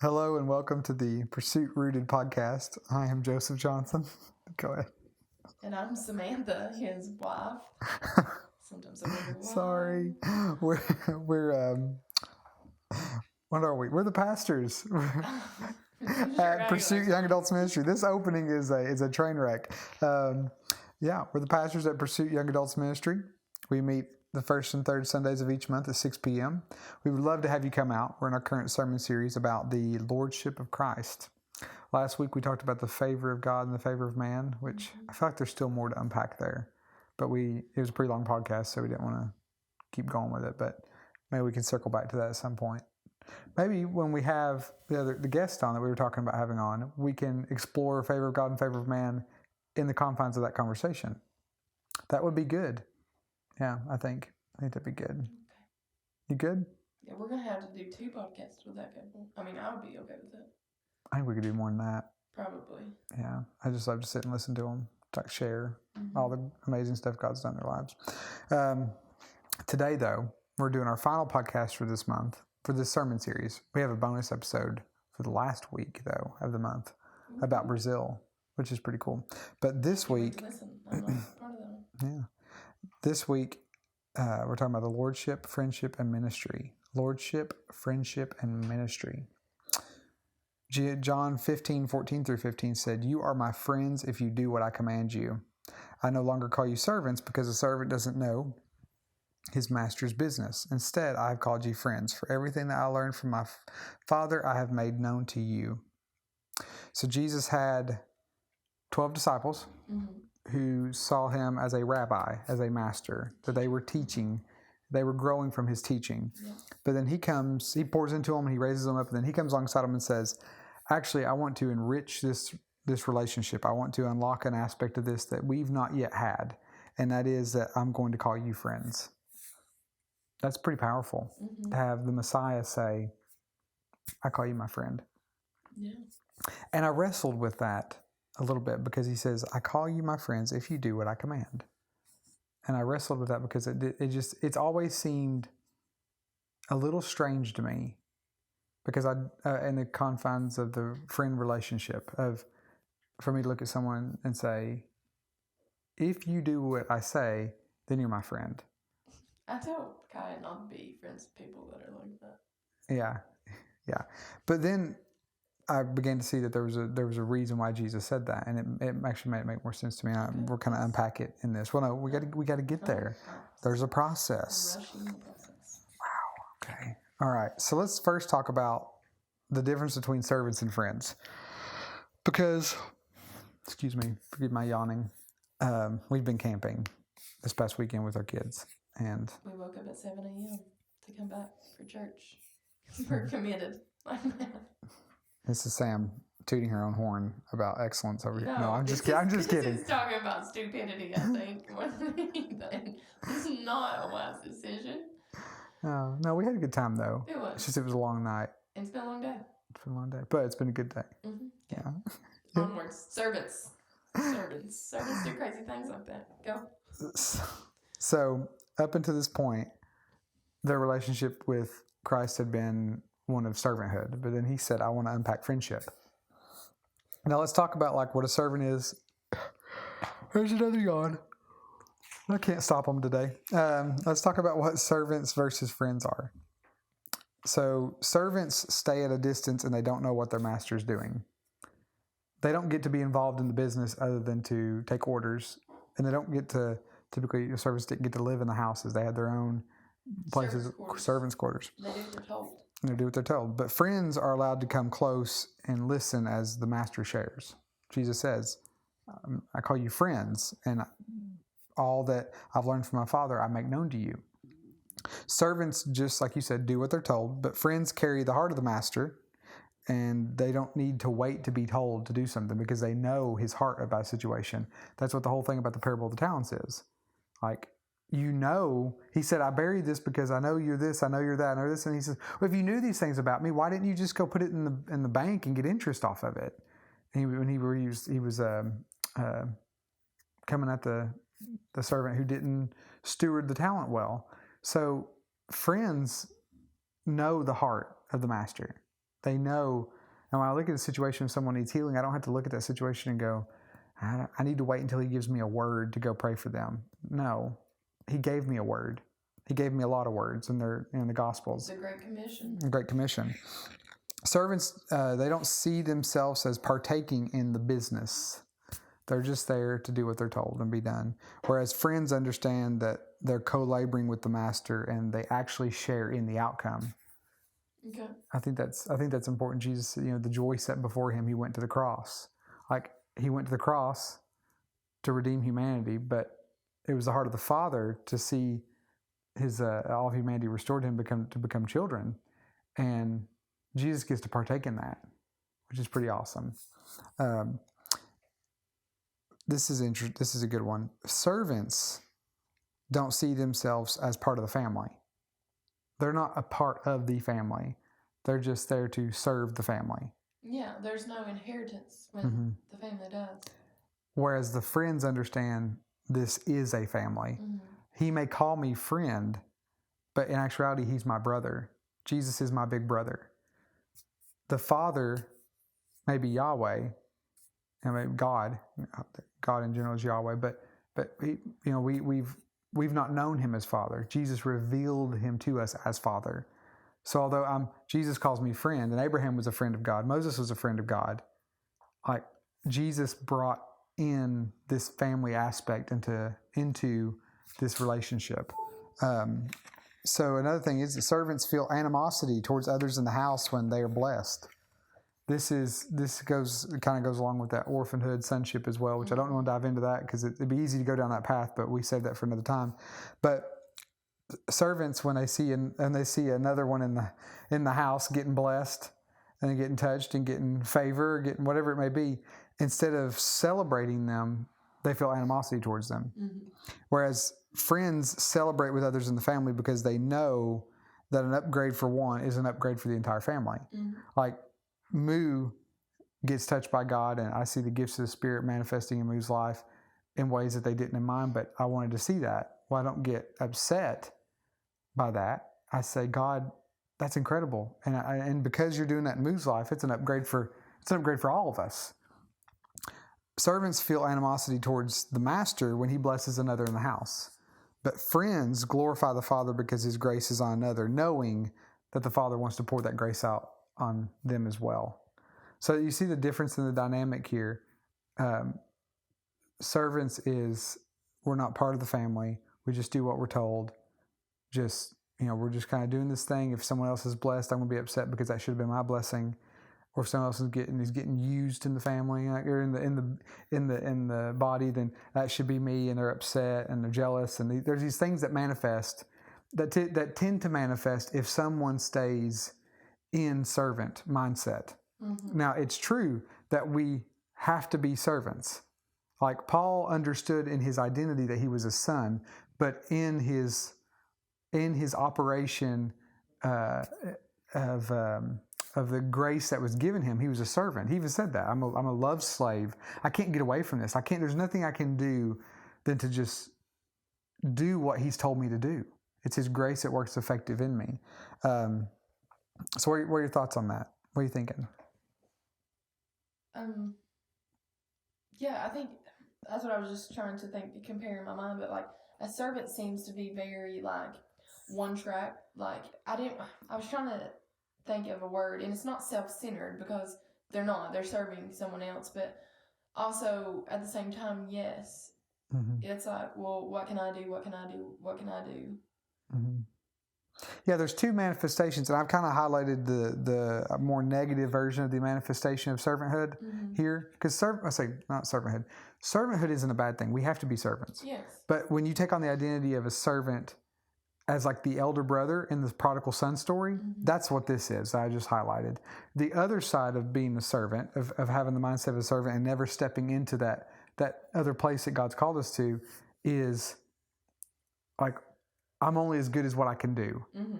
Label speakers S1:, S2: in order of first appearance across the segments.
S1: Hello and welcome to the Pursuit Rooted podcast. I am Joseph Johnson. Go ahead.
S2: And I'm Samantha, his wife. Sometimes I wonder why.
S1: Sorry. We're what are we? We're the pastors at Pursuit Young Adults Ministry. This opening is a train wreck. We're the pastors at Pursuit Young Adults Ministry. We meet the first and third Sundays of each month at 6 p.m. We would love to have you come out. We're in our current sermon series about the Lordship of Christ. Last week we talked about the favor of God and the favor of man, which I feel like there's still more to unpack there. But it was a pretty long podcast, so we didn't want to keep going with it. But maybe we can circle back to that at some point. Maybe when we have the guest on that we were talking about having on, we can explore favor of God and favor of man in the confines of that conversation. That would be good. Yeah, I think that'd be good.
S2: Okay.
S1: You good?
S2: Yeah, we're going to have to do 2 podcasts with that couple. I mean, I would be okay with that.
S1: I think we could do more than that.
S2: Probably.
S1: Yeah, I just love to sit and listen to them, share all the amazing stuff God's done in their lives. Today, though, we're doing our final podcast for this month, for this sermon series. We have a bonus episode for the last week, though, of the month about Brazil, which is pretty cool. But this week...
S2: Listen, I'm not part of that one.
S1: Yeah. This week, we're talking about the Lordship, Friendship, and Ministry. Lordship, Friendship, and Ministry. John 15:14-15 said, "You are my friends if you do what I command you. I no longer call you servants because a servant doesn't know his master's business. Instead, I have called you friends. For everything that I learned from my Father, I have made known to you." So Jesus had 12 disciples who saw him as a rabbi, as a master, that they were teaching. They were growing from his teaching. Yeah. But then he pours into them and he raises them up, and then he comes alongside them and says, actually, I want to enrich this relationship. I want to unlock an aspect of this that we've not yet had, and that is that I'm going to call you friends. That's pretty powerful to have the Messiah say, I call you my friend.
S2: Yeah. And
S1: I wrestled with that a little bit because he says, I call you my friends if you do what I command. And I wrestled with that because it's always seemed a little strange to me, because in the confines of the friend relationship, for me to look at someone and say, if you do what I say, then you're my friend.
S2: I tell Kai not to be friends with people that are like that.
S1: Yeah. But then I began to see that there was a reason why Jesus said that, and it actually made it make more sense to me. We're kind of unpack it in this. Well, no, we got to get there. There's a process. Wow. Okay. All right. So let's first talk about the difference between servants and friends, because, excuse me, forgive my yawning. We've been camping this past weekend with our kids, and
S2: we woke up at 7 a.m. to come back for church. We're committed like that.
S1: This is Sam tooting her own horn about excellence over here. No, I'm just kidding.
S2: This is talking about stupidity, I think, more than anything. This is not a wise decision.
S1: No, we had a good time, though.
S2: It was.
S1: It's just it was a long night.
S2: It's been a long day.
S1: It's been a long day, but it's been a good day.
S2: Mm-hmm.
S1: Yeah.
S2: Onwards. Servants do crazy things like that. Go.
S1: So, up until this point, their relationship with Christ had been one of servanthood, but then he said, I want to unpack friendship. Now let's talk about what a servant is. There's another yawn. I can't stop them today. Let's talk about what servants versus friends are. So servants stay at a distance and they don't know what their master's doing. They don't get to be involved in the business other than to take orders, and they don't get to, typically servants didn't get to live in the houses. They had their own places, servants' quarters.
S2: They do what they're told.
S1: They do what they're told. But friends are allowed to come close and listen as the master shares. Jesus says, I call you friends, and all that I've learned from my Father, I make known to you. Servants, just like you said, do what they're told, but friends carry the heart of the master, and they don't need to wait to be told to do something because they know his heart about a situation. That's what the whole thing about the parable of the talents is. He said, I buried this because I know you're this, I know you're that, I know this. And he says, well, if you knew these things about me, why didn't you just go put it in the bank and get interest off of it? And when he was coming at the servant who didn't steward the talent well. So friends know the heart of the master. They know. And when I look at a situation if someone needs healing, I don't have to look at that situation and go, I need to wait until he gives me a word to go pray for them. No, he gave me a word. He gave me a lot of words in the Gospels.
S2: The Great Commission.
S1: The Great Commission. Servants, they don't see themselves as partaking in the business. They're just there to do what they're told and be done. Whereas friends understand that they're co-laboring with the master and they actually share in the outcome.
S2: Okay.
S1: I think that's important. Jesus, the joy set before him, he went to the cross. Like, he went to the cross to redeem humanity, but it was the heart of the Father to see his all of humanity restored to him to become children, and Jesus gets to partake in that, which is pretty awesome. This is a good one. Servants don't see themselves as part of the family. They're not a part of the family. They're just there to serve the family.
S2: Yeah, there's no inheritance when the family does.
S1: Whereas the friends understand this is a family.
S2: Mm-hmm.
S1: He may call me friend, but in actuality, he's my brother. Jesus is my big brother. The Father may be Yahweh, I mean God in general is Yahweh, but he, we've not known him as Father. Jesus revealed him to us as Father. So although Jesus calls me friend, and Abraham was a friend of God, Moses was a friend of God, like Jesus brought in this family aspect into this relationship. So another thing is that servants feel animosity towards others in the house when they are blessed. This kind of goes along with that orphanhood sonship as well, which I don't want to dive into that because it'd be easy to go down that path, but we save that for another time. But servants, when they see another one in the house getting blessed and getting touched and getting favor, getting whatever it may be, instead of celebrating them, they feel animosity towards them. Mm-hmm. Whereas friends celebrate with others in the family because they know that an upgrade for one is an upgrade for the entire family. Mm-hmm. Like Moo gets touched by God, and I see the gifts of the Spirit manifesting in Moo's life in ways that they didn't in mine, but I wanted to see that. Well, I don't get upset by that. I say, God, that's incredible. And because you're doing that in Moo's life, it's an upgrade for all of us. Servants feel animosity towards the master when he blesses another in the house. But friends glorify the Father because his grace is on another, knowing that the Father wants to pour that grace out on them as well. So you see the difference in the dynamic here. Servants we're not part of the family. We just do what we're told. We're just kind of doing this thing. If someone else is blessed, I'm going to be upset because that should have been my blessing. Or if someone else is getting used in the family or in the body, then that should be me, and they're upset and they're jealous. And there's these things that manifest that tend to manifest if someone stays in servant mindset. Mm-hmm. Now, it's true that we have to be servants. Like Paul understood in his identity that he was a son, but in his operation of the grace that was given him, he was a servant. He even said that I'm a love slave. I can't get away from this. There's nothing I can do than to just do what he's told me to do. It's his grace that works effective in me. So what are your thoughts on that? What are you thinking?
S2: Yeah, I think that's what I was just trying to compare in my mind. But like a servant seems to be very like one track. Like I was trying to think of a word, and it's not self-centered because they're not. They're serving someone else, but also at the same time, yes, it's like, well, what can I do? What can I do? What can I do?
S1: Mm-hmm. Yeah, there's two manifestations, and I've kind of highlighted the more negative version of the manifestation of servanthood here. Because not servanthood. Servanthood isn't a bad thing. We have to be servants.
S2: Yes.
S1: But when you take on the identity of a servant as like the elder brother in the prodigal son story, that's what this is that I just highlighted. The other side of being a servant, of having the mindset of a servant and never stepping into that other place that God's called us to, is like, I'm only as good as what I can do. Mm-hmm.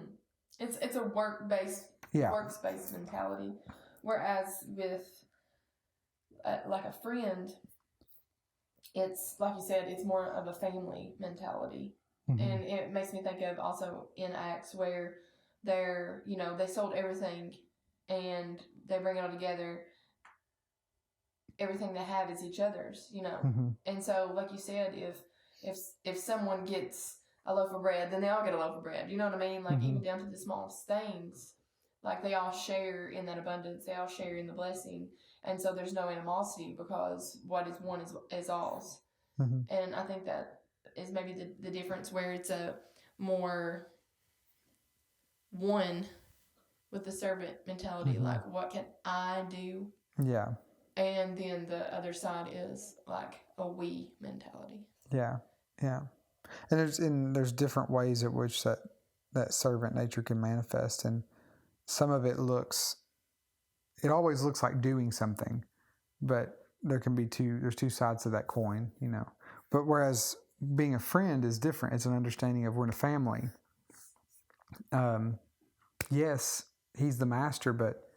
S2: It's a works-based mentality. Whereas with like a friend, it's like you said, it's more of a family mentality. Mm-hmm. And it makes me think of also in Acts where they sold everything and they bring it all together. Everything they have is each other's, you know.
S1: Mm-hmm.
S2: And so, like you said, if someone gets a loaf of bread, then they all get a loaf of bread. You know what I mean? Like, even down to the smallest things. Like, they all share in that abundance. They all share in the blessing. And so there's no animosity because what is one is all's.
S1: Mm-hmm.
S2: And I think that is maybe the difference, where it's a more one with the servant mentality. Like, what can I do?
S1: Yeah.
S2: And then the other side is like a we mentality.
S1: Yeah. Yeah. And there's different ways at which that servant nature can manifest, and some of it always looks like doing something, but there's two sides to that coin, you know. But whereas being a friend is different, it's an understanding of we're in a family. Yes, he's the master, but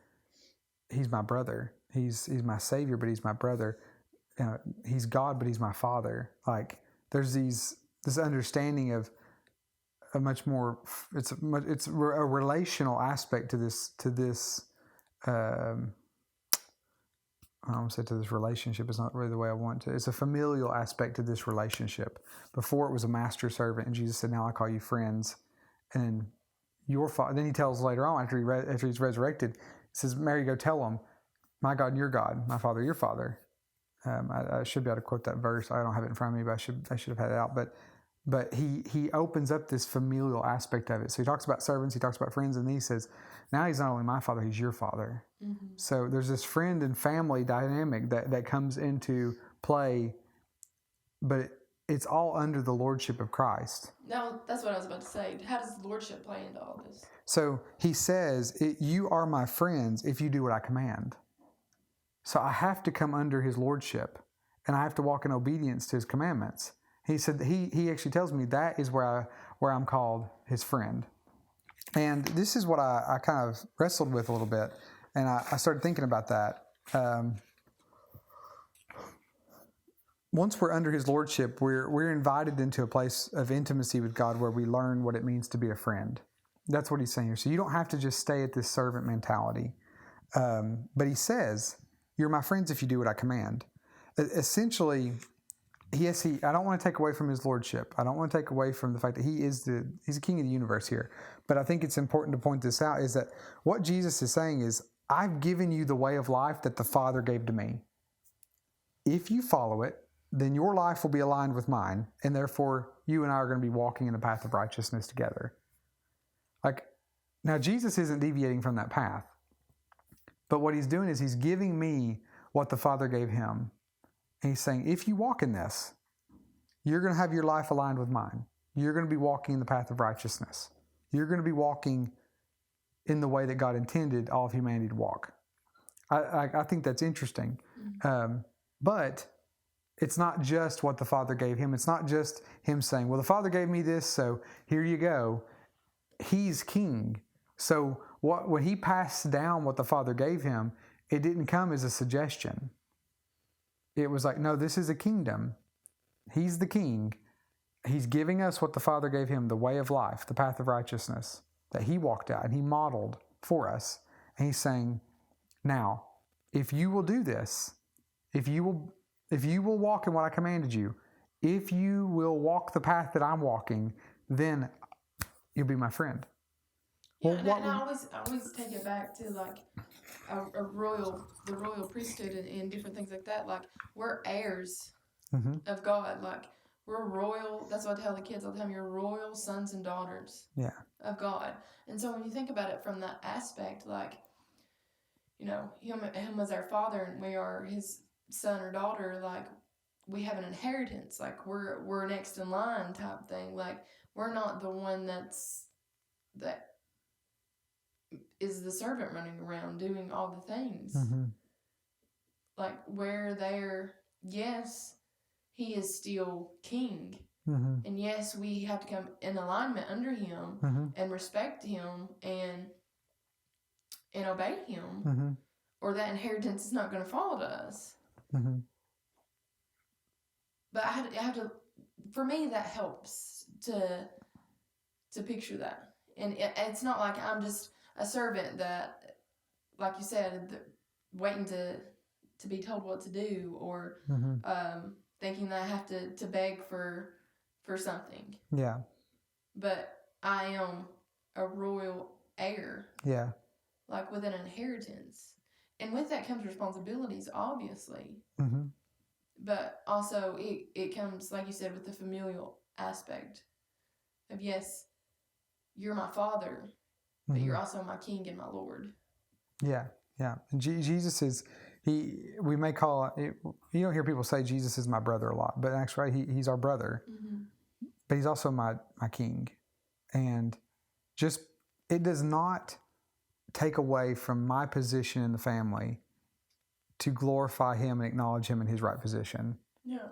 S1: he's my brother. He's my savior, but he's my brother. He's God, but he's my father. Like, there's this understanding of a much more. It's a relational aspect to this. I don't say to this relationship. It's not really the way I want to. It's a familial aspect to this relationship. Before it was a master servant, and Jesus said, "Now I call you friends." And your father. Then he tells later on, after he's resurrected, he says, "Mary, go tell them, my God and your God, my Father, your Father." I should be able to quote that verse. I don't have it in front of me, but I should have had it out. But he opens up this familial aspect of it. So he talks about servants, he talks about friends, and then he says, now he's not only my Father, he's your Father. Mm-hmm. So there's this friend and family dynamic that comes into play, but it's all under the Lordship of Christ.
S2: Now, that's what I was about to say. How does the Lordship play into all this?
S1: So he says, you are my friends if you do what I command. So I have to come under his Lordship, and I have to walk in obedience to his commandments. He said, he actually tells me that is where I'm called his friend. And this is what I kind of wrestled with a little bit, and I started thinking about that. Once we're under his Lordship, we're invited into a place of intimacy with God where we learn what it means to be a friend. That's what he's saying here. So you don't have to just stay at this servant mentality. But he says, you're my friends if you do what I command. Essentially, yes, I don't want to take away from his Lordship. I don't want to take away from the fact that he's the king of the universe here. But I think it's important to point this out, is that what Jesus is saying is, I've given you the way of life that the Father gave to me. If you follow it, then your life will be aligned with mine, and therefore you and I are going to be walking in the path of righteousness together. Now Jesus isn't deviating from that path. But what he's doing is he's giving me what the Father gave him. And he's saying, if you walk in this, you're going to have your life aligned with mine. You're going to be walking in the path of righteousness. You're going to be walking in the way that God intended all of humanity to walk. I think that's interesting. But it's not just what the Father gave him. It's not just him saying, well, the Father gave me this, so here you go. He's king. So when he passed down what the Father gave him, it didn't come as a suggestion. It was like, no, this is a kingdom. He's the king. He's giving us what the Father gave him, the way of life, the path of righteousness that he walked out and he modeled for us. And he's saying, now, if you will do this, if you will walk in what I commanded you, if you will walk the path that I'm walking, then you'll be my friend.
S2: Yeah, well, and I always take it back to like the royal priesthood and different things like that. Like, we're heirs of God. Like, we're royal. That's what I tell the kids all the time. You're royal sons and daughters of God. And so when you think about it from that aspect, like, you know, him as our Father and we are his son or daughter, like, we have an inheritance. Like, we're next in line type thing. Like, we're not the one that is the servant running around doing all the things. Mm-hmm. Like, where they're, yes, he is still king. Mm-hmm. And yes, we have to come in alignment under him and respect him and obey him, or that inheritance is not going to fall to us. Mm-hmm. But I have to, for me, that helps to picture that. And it's not like I'm just a servant that like you said, waiting to be told what to do, or thinking that I have to beg for something.
S1: Yeah.
S2: But I am a royal heir.
S1: Yeah.
S2: Like with an inheritance. And with that comes responsibilities, obviously.
S1: Mm-hmm.
S2: But also it comes, like you said, with the familial aspect of, yes, you're my father, but you're also my king and my Lord.
S1: Yeah, yeah. And Jesus is, we may call it, you don't hear people say Jesus is my brother a lot, but actually he's our brother, but he's also my king. And just, it does not take away from my position in the family to glorify him and acknowledge him in his right position.
S2: Yeah.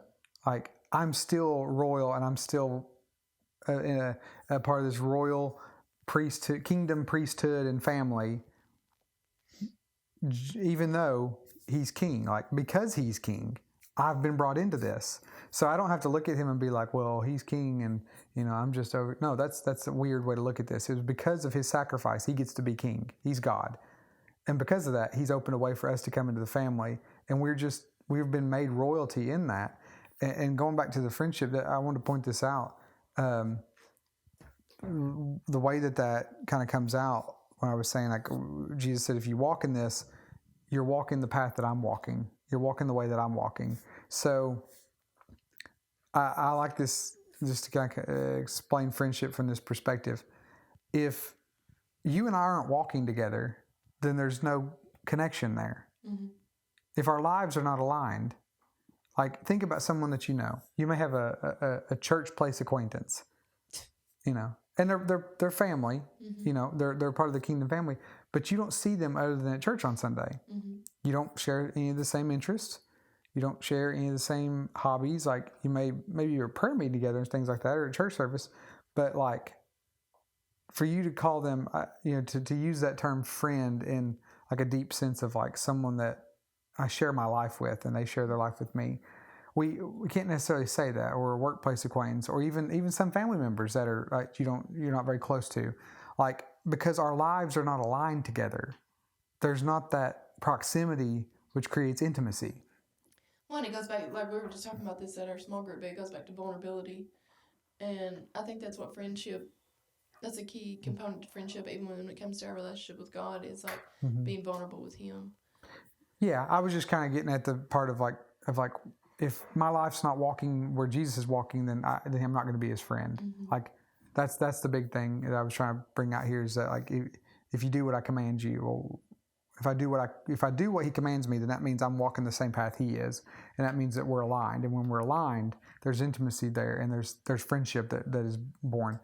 S1: Like, I'm still royal, and I'm still in a part of this royal priesthood, kingdom, priesthood, and family, even though he's king. Like, because he's king, I've been brought into this. So I don't have to look at him and be like, well, he's king and, I'm just over. No, that's a weird way to look at this. It was because of his sacrifice, he gets to be king. He's God. And because of that, he's opened a way for us to come into the family. And we've been made royalty in that. And going back to the friendship, I want to point this out. The way that kind of comes out when I was saying, like, Jesus said, if you walk in this, you're walking the path that I'm walking. You're walking the way that I'm walking. So I like this, just to kind of explain friendship from this perspective. If you and I aren't walking together, then there's no connection there. Mm-hmm. If our lives are not aligned, like, think about someone that you know. You may have a church place acquaintance, and they're family. Mm-hmm. They're part of the kingdom family, but you don't see them other than at church on Sunday. Mm-hmm. You don't share any of the same interests. You don't share any of the same hobbies. Like, you maybe you're prayer meeting together and things like that, or a church service, but like, for you to call them, to use that term friend in like a deep sense of like someone that I share my life with and they share their life with me. We can't necessarily say that, or a workplace acquaintance, or even some family members that are like you're not very close to, like, because our lives are not aligned together. There's not that proximity which creates intimacy.
S2: Well, and it goes back, like we were just talking about this at our small group, but it goes back to vulnerability, and I think that's what friendship. That's a key component to friendship, even when it comes to our relationship with God, is like being vulnerable with Him. Yeah,
S1: I was just kind of getting at the part of like if my life's not walking where Jesus is walking, then I'm not going to be his friend. Mm-hmm. Like, that's the big thing that I was trying to bring out here, is that like if you do what I command you, well, if I do what he commands me, then that means I'm walking the same path he is, and that means that we're aligned. And when we're aligned, there's intimacy there, and there's friendship that is born.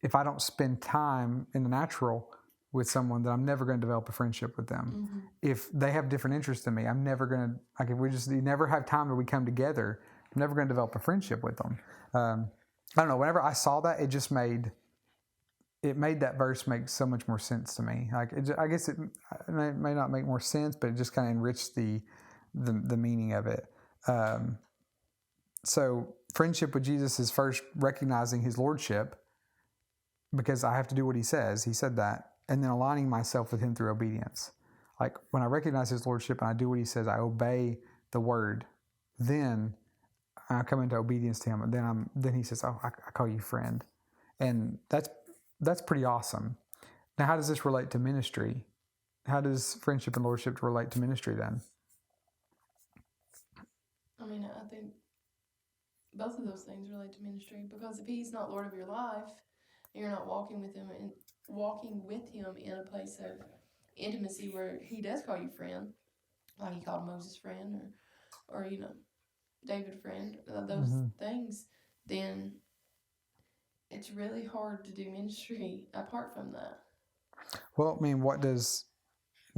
S1: If I don't spend time in the natural with someone, then I'm never going to develop a friendship with them. Mm-hmm. If they have different interests than me, I'm never going to, like, if you never have time where we come together, I'm never going to develop a friendship with them. I don't know, whenever I saw that, it made that verse make so much more sense to me. Like, I guess it may not make more sense, but it just kind of enriched the meaning of it. So friendship with Jesus is first recognizing his lordship, because I have to do what he says. He said that. And then aligning myself with him through obedience. Like, when I recognize his lordship and I do what he says, I obey the word, then I come into obedience to him. And then he says, oh, I call you friend. And that's pretty awesome. Now, how does this relate to ministry? How does friendship and lordship relate to ministry then?
S2: I mean, I think both of those things relate to ministry, because if he's not Lord of your life, you're not walking with him in a place of intimacy where he does call you friend, like he called Moses friend, or David friend, those things, then it's really hard to do ministry apart from that.
S1: Well, I mean, what does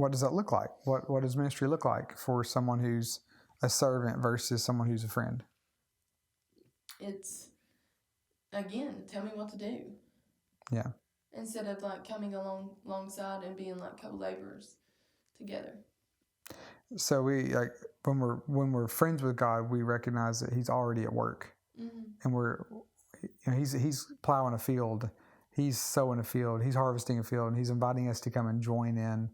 S1: that look like? What does ministry look like for someone who's a servant versus someone who's a friend?
S2: It's, again, tell me what to do.
S1: Yeah.
S2: Instead of like coming alongside and being like co-laborers together. So
S1: we, like, when we're friends with God, we recognize that he's already at work. Mm-hmm. And he's plowing a field, he's sowing a field, he's harvesting a field, and he's inviting us to come and join in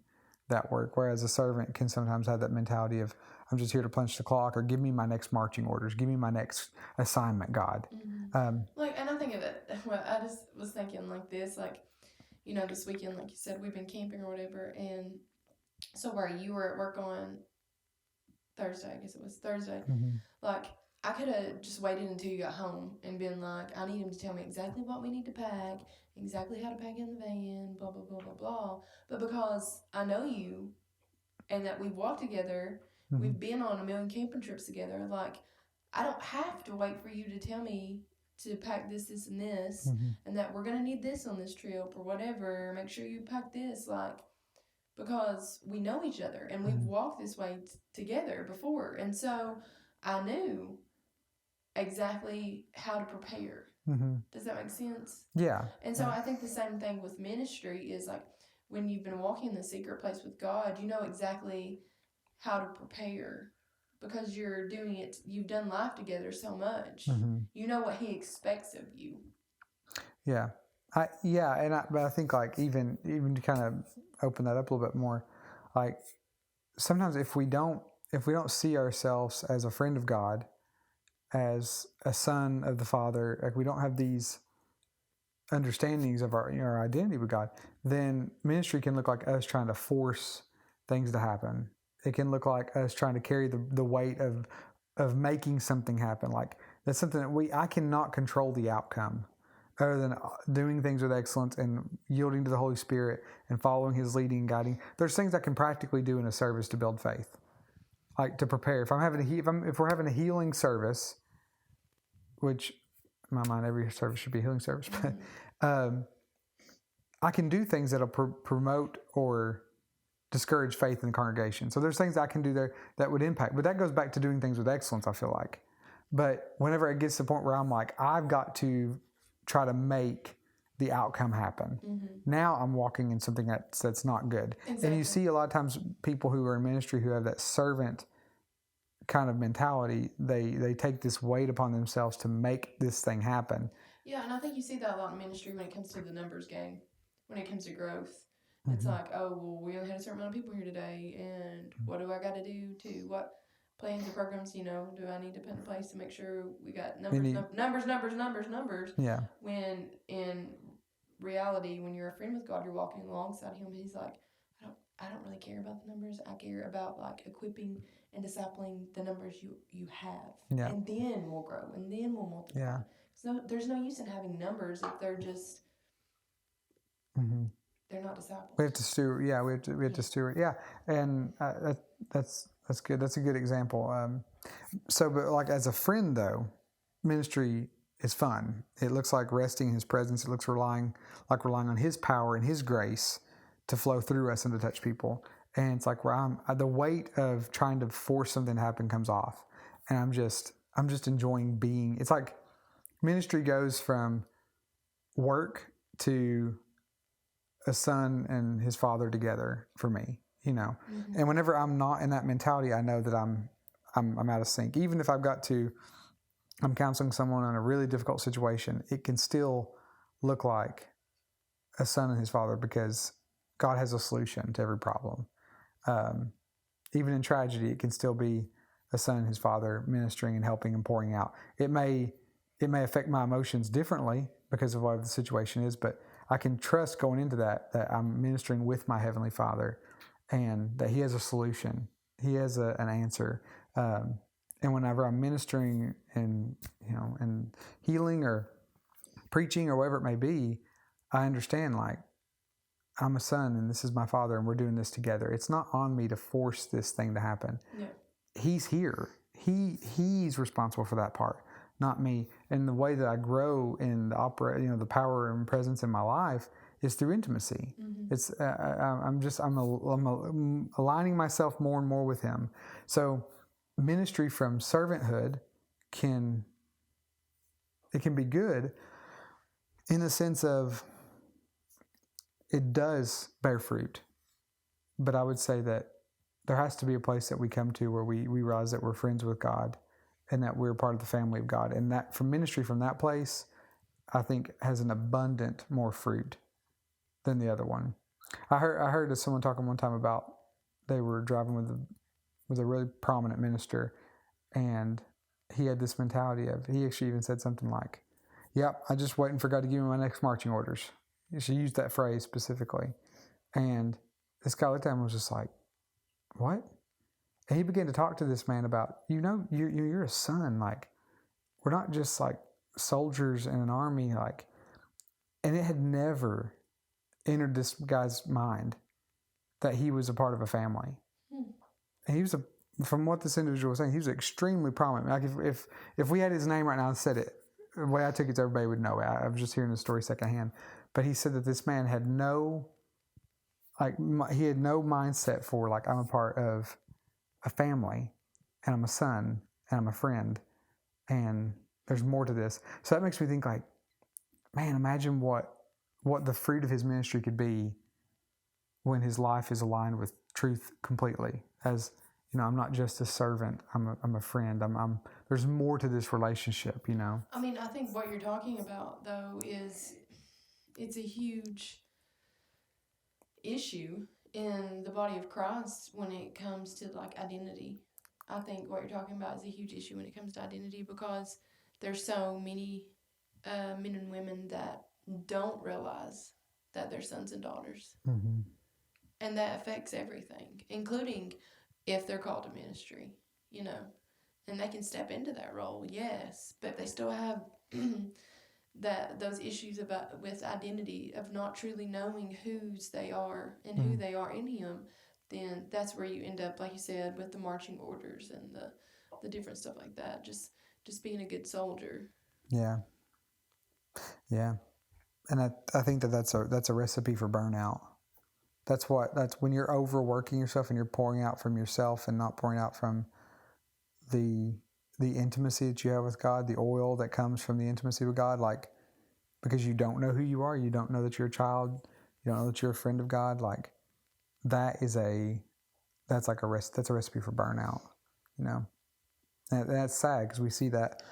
S1: that work, whereas a servant can sometimes have that mentality of, I'm just here to punch the clock, or give me my next marching orders, give me my next assignment, God.
S2: And I think of it, well, I just was thinking like this, like, this weekend, like you said, we've been camping or whatever, and so where you were at work on Thursday, I guess it was Thursday, like, I could have just waited until you got home and been like, I need him to tell me exactly what we need to pack, exactly how to pack in the van, blah, blah, blah, blah, blah. But because I know you and that we've walked together, we've been on a million camping trips together, like, I don't have to wait for you to tell me to pack this, this, and this, and that we're going to need this on this trip or whatever. Make sure you pack this, like, because we know each other and we've walked this way together before. And so I knew exactly how to prepare. Does that make sense?
S1: Yeah.
S2: And so I think the same thing with ministry is like when you've been walking in the secret place with God, you know exactly how to prepare because you're doing it. You've done life together so much. You know what He expects of you.
S1: Yeah. But I think like even to kind of open that up a little bit more, like sometimes if we don't see ourselves as a friend of God, as a son of the Father, like we don't have these understandings of our identity with God, then ministry can look like us trying to force things to happen. It can look like us trying to carry the weight of making something happen. Like that's something that I cannot control the outcome, other than doing things with excellence and yielding to the Holy Spirit and following His leading and guiding. There's things I can practically do in a service to build faith, like to prepare. If we're having a healing service, which in my mind every service should be a healing service, but I can do things that'll promote or discourage faith in the congregation. So there's things I can do there that would impact, but that goes back to doing things with excellence, I feel like. But whenever it gets to the point where I'm like, I've got to try to make the outcome happen. Now I'm walking in something that's not good. Exactly. And you see a lot of times people who are in ministry who have that servant kind of mentality, they take this weight upon themselves to make this thing happen.
S2: Yeah, and I think you see that a lot in ministry when it comes to the numbers game, when it comes to growth. It's like, oh, well, we only had a certain amount of people here today, and what do I got to do to what plans and programs, do I need to put in place to make sure we got numbers.
S1: Yeah.
S2: When in reality, when you're a friend with God, you're walking alongside Him, He's like, I don't really care about the numbers. I care about like equipping and discipling the numbers you have.
S1: Yeah.
S2: And then we'll grow, and then we'll multiply.
S1: Yeah.
S2: So there's no use in having numbers if they're just they're not disciples.
S1: We have to steward. Yeah, we have to steward. Yeah, and that's good. That's a good example. But like as a friend though, ministry is fun. It looks like resting in His presence. It looks relying on His power and His grace to flow through us and to touch people. And it's like where the weight of trying to force something to happen comes off, and I'm just enjoying being. It's like ministry goes from work to a son and his father together for me, And whenever I'm not in that mentality, I know that I'm out of sync. Even if I'm counseling someone on a really difficult situation, it can still look like a son and his father because God has a solution to every problem. Even in tragedy, it can still be a son and his father ministering and helping and pouring out. It may affect my emotions differently because of what the situation is, but I can trust going into that I'm ministering with my Heavenly Father and that He has a solution. He has an answer. And whenever I'm ministering and healing or preaching or whatever it may be, I understand like I'm a son and this is my Father and we're doing this together. It's not on me to force this thing to happen.
S2: Yeah.
S1: He's here. He's responsible for that part, not me. And the way that I grow in the power and presence in my life is through intimacy. It's I'm aligning myself more and more with Him. So ministry from servanthood can be good in the sense of it does bear fruit, but I would say that there has to be a place that we come to where we realize that we're friends with God and that we're part of the family of God. And that from ministry from that place, I think has an abundant more fruit than the other one. I heard someone talking one time about they were driving with a really prominent minister, and he had this mentality of, he actually even said something like, "Yep, I'm just waiting for God to give me my next marching orders." She used that phrase specifically, and this guy looked at him and was just like, "What?" And he began to talk to this man about, you're a son. Like, we're not just like soldiers in an army. Like, and it had never entered this guy's mind that he was a part of a family. And he was from what this individual was saying, he was extremely prominent. Like, if we had his name right now and said it, the way I took it, everybody would know it. I was just hearing the story secondhand. But he said that this man had no mindset for, like, I'm a part of a family, and I'm a son, and I'm a friend, and there's more to this. So that makes me think, like, man, imagine what the fruit of his ministry could be when his life is aligned with truth completely. As, I'm not just a servant, I'm a friend. There's more to this relationship,
S2: I mean, I think what you're talking about, though, is it's a huge issue in the body of Christ when it comes to, like, identity. I think what you're talking about is a huge issue when it comes to identity, because there's so many men and women that don't realize that they're sons and daughters.
S1: Mm-hmm.
S2: And that affects everything, including if they're called to ministry, and they can step into that role, yes, but they still have those issues with identity of not truly knowing whose they are and who they are in Him. Then that's where you end up, like you said, with the marching orders and the different stuff like that. Just being a good soldier.
S1: Yeah. And I think that's a recipe for burnout. That's when you're overworking yourself and you're pouring out from yourself and not pouring out from the intimacy that you have with God, the oil that comes from the intimacy with God, like, because you don't know who you are, you don't know that you're a child, you don't know that you're a friend of God, like, that's a recipe for burnout, And that's sad, because we see that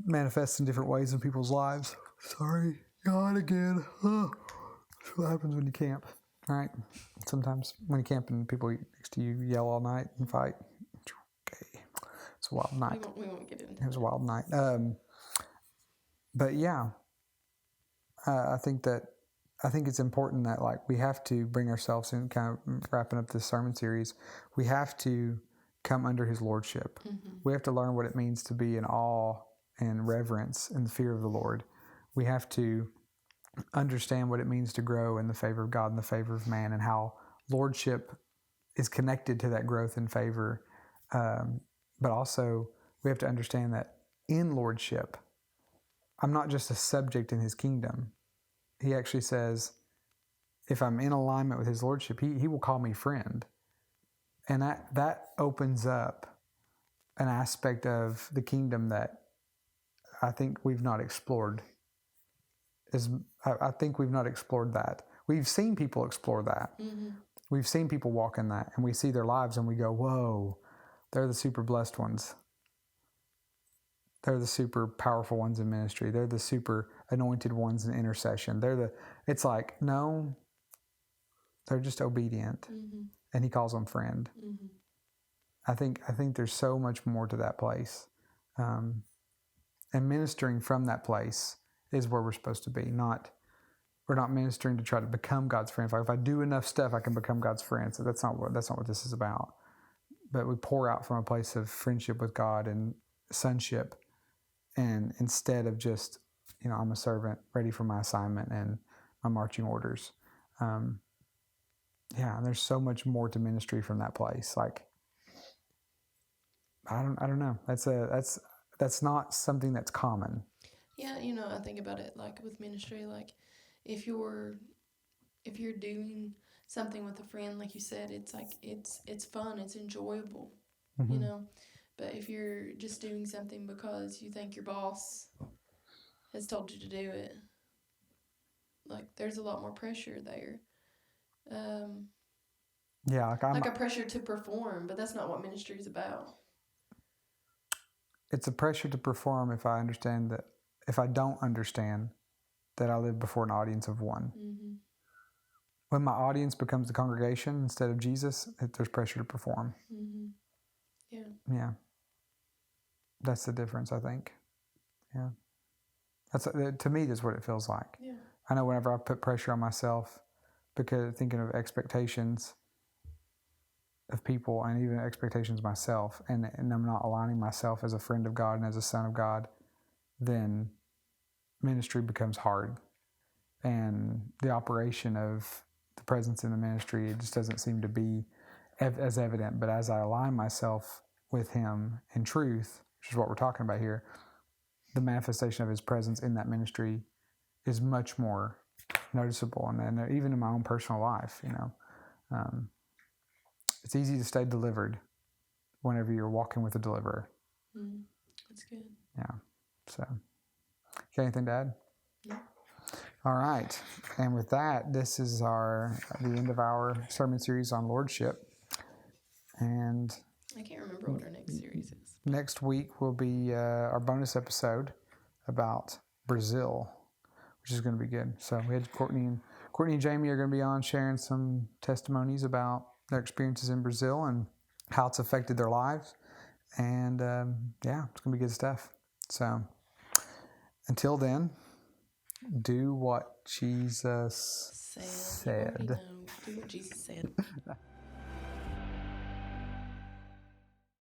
S1: manifest in different ways in people's lives. Sorry, God again. That's what happens when you camp, right? Sometimes when you camp and people next to you yell all night and fight. Okay, it's a wild night.
S2: We won't get into it.
S1: It was a wild night. But yeah, I think it's important that, like, we have to bring ourselves in, kind of wrapping up this sermon series, we have to come under His Lordship. Mm-hmm. We have to learn what it means to be in awe and reverence and the fear of the Lord. We have to understand what it means to grow in the favor of God and the favor of man, and how Lordship is connected to that growth and favor. But also, we have to understand that in Lordship, I'm not just a subject in His kingdom. He actually says, if I'm in alignment with His Lordship, He will call me friend. And that opens up an aspect of the kingdom that I think we've not explored. I think we've not explored that. We've seen people explore that. Mm-hmm. We've seen people walk in that, and we see their lives and we go, whoa, they're the super blessed ones. They're the super powerful ones in ministry. They're the super anointed ones in intercession. It's like, no, they're just obedient. Mm-hmm. And He calls them friend. Mm-hmm. I think there's so much more to that place. And ministering from that place is where we're supposed to be. We're not ministering to try to become God's friend. If I do enough stuff, I can become God's friend. So that's not what this is about. But we pour out from a place of friendship with God and sonship, and instead of just, I'm a servant ready for my assignment and my marching orders. And there's so much more to ministry from that place. Like, I don't know. That's not something that's common.
S2: Yeah, I think about it, like, with ministry, like, if you're doing something with a friend, like you said, it's like, it's fun, it's enjoyable, mm-hmm. But if you're just doing something because you think your boss has told you to do it, like, there's a lot more pressure there. Like a pressure to perform, but that's not what ministry is about.
S1: It's a pressure to perform if I don't understand that I live before an audience of one. Mm-hmm. when my audience becomes the congregation instead of Jesus, there's pressure to perform.
S2: Mm-hmm. Yeah.
S1: Yeah. That's the difference, I think. Yeah. To me, that's what it feels like.
S2: Yeah.
S1: I know whenever I put pressure on myself, because thinking of expectations of people and even expectations of myself, and I'm not aligning myself as a friend of God and as a son of God, then ministry becomes hard. And the operation of the presence in the ministry, it just doesn't seem to be as evident. But as I align myself with Him in truth, which is what we're talking about here, the manifestation of His presence in that ministry is much more noticeable. And even in my own personal life, it's easy to stay delivered whenever you're walking with a deliverer.
S2: That's good.
S1: Yeah. So, got anything to add?
S2: Yeah.
S1: All right. And with that, this is the end of our sermon series on Lordship. And
S2: I can't remember what our next series is.
S1: Next week will be our bonus episode about Brazil, which is going to be good. So we had Courtney and Jamie are going to be on sharing some testimonies about their experiences in Brazil and how it's affected their lives. And it's going to be good stuff. So until then, do what Jesus said.
S2: Do what Jesus said.